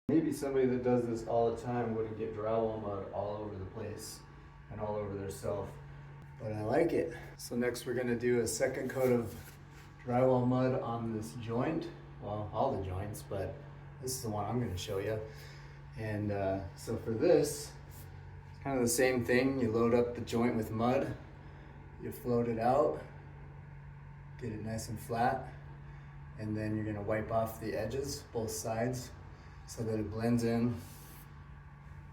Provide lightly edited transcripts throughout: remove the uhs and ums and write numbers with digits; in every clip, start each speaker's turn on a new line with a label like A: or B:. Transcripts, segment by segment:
A: Maybe somebody that does this all the time wouldn't get drywall mud all over the place and all over their self. But I like it. So next we're gonna do a second coat of drywall mud on this joint. Well, all the joints, but this is the one I'm gonna show you. And so for this, it's kind of the same thing. You load up the joint with mud, you float it out, get it nice and flat, and then you're gonna wipe off the edges, both sides, so that it blends in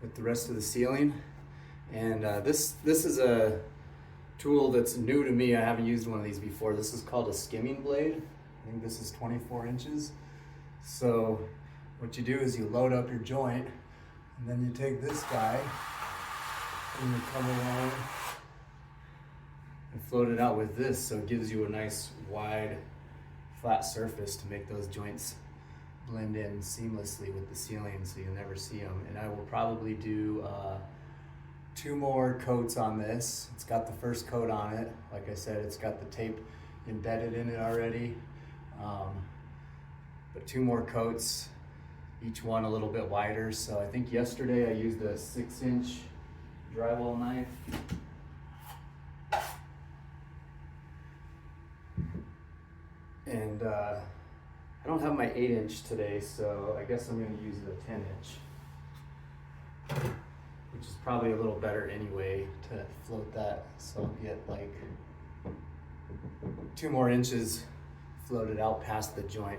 A: with the rest of the ceiling. And this is a tool that's new to me. I haven't used one of these before. This is called a skimming blade. I think this is 24 inches. So what you do is you load up your joint, and then you take this guy and you come along and float it out with this, so it gives you a nice wide flat surface to make those joints blend in seamlessly with the ceiling, so you'll never see them. And I will probably do 2 more coats on this. It's got the first coat on it. Like I said, it's got the tape embedded in it already. But 2 more coats, each one a little bit wider. So I think yesterday I used a 6-inch drywall knife. And I don't have my 8-inch today, so I guess I'm going to use the 10-inch, which is probably a little better anyway to float that. So I'll get like 2 more inches floated out past the joint.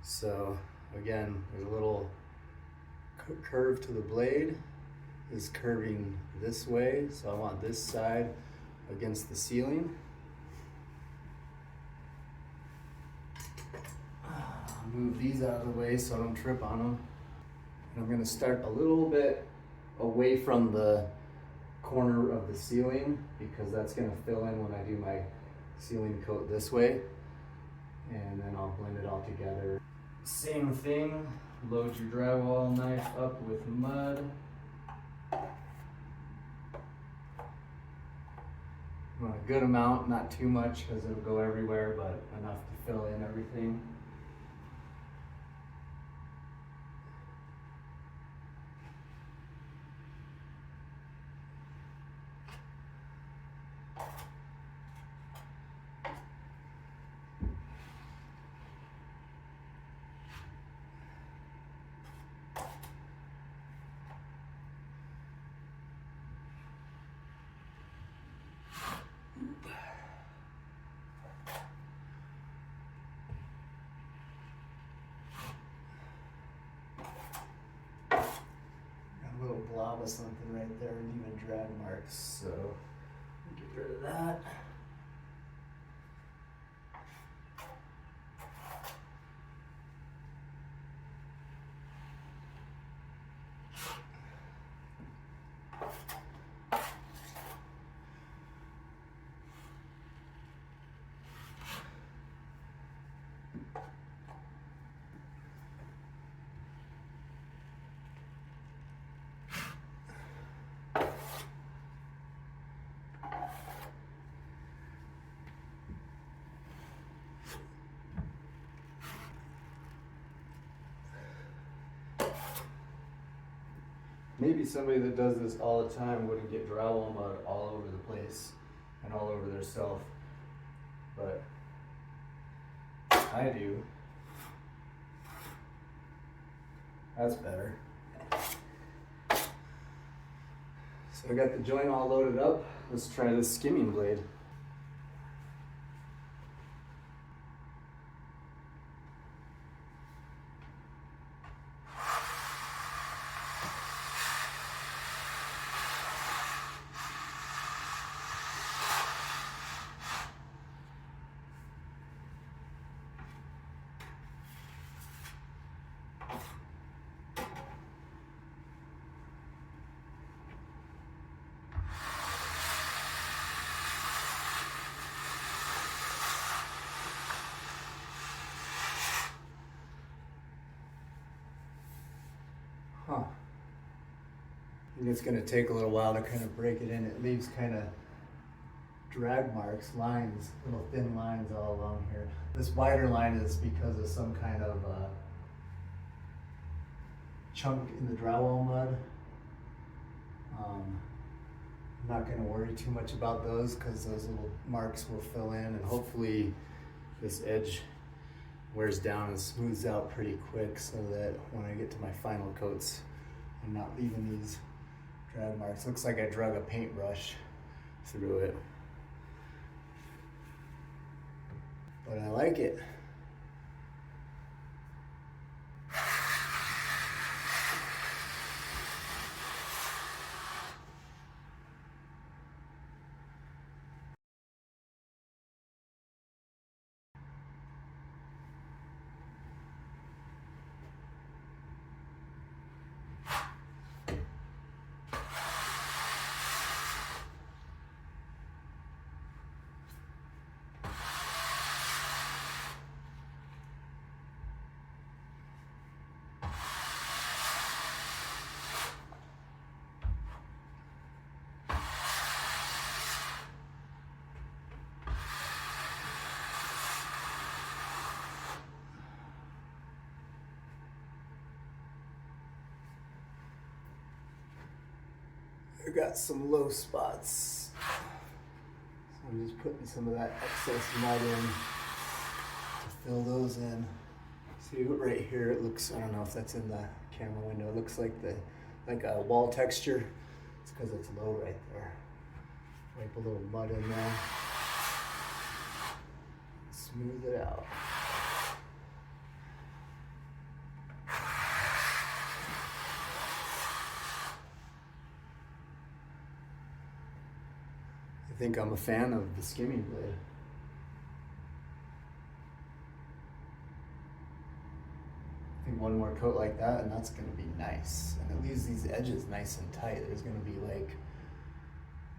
A: So again, there's a little curve to the blade. It's curving this way, so I want this side against the ceiling. Move these out of the way so I don't trip on them. And I'm going to start a little bit away from the corner of the ceiling, because that's going to fill in when I do my ceiling coat this way. And then I'll blend it all together. Same thing, load your drywall knife up with mud. You want a good amount, not too much because it'll go everywhere, but enough to fill in everything. Blob of something right there, and even drag marks, so get rid of that. Maybe somebody that does this all the time wouldn't get drywall mud all over the place and all over their self, but I do. That's better. So I got the joint all loaded up. Let's try this skimming blade. Huh. And it's going to take a little while to kind of break it in. It leaves kind of drag marks, lines, little thin lines all along here. This wider line is because of some kind of chunk in the drywall mud. I'm not going to worry too much about those because those little marks will fill in, and hopefully this edge wears down and smooths out pretty quick so that when I get to my final coats, I'm not leaving these drag marks. Looks like I drug a paintbrush through it, but I like it. I got some low spots, so I'm just putting some of that excess mud in to fill those in. See right here, it looks, I don't know if that's in the camera window, it looks like a wall texture. It's because it's low right there. Wipe a little mud in there, smooth it out. I think I'm a fan of the skimming blade. I think one more coat like that and that's gonna be nice. And it leaves these edges nice and tight. There's gonna be like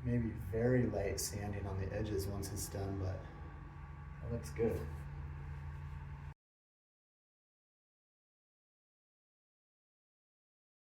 A: maybe very light sanding on the edges once it's done, but it looks good.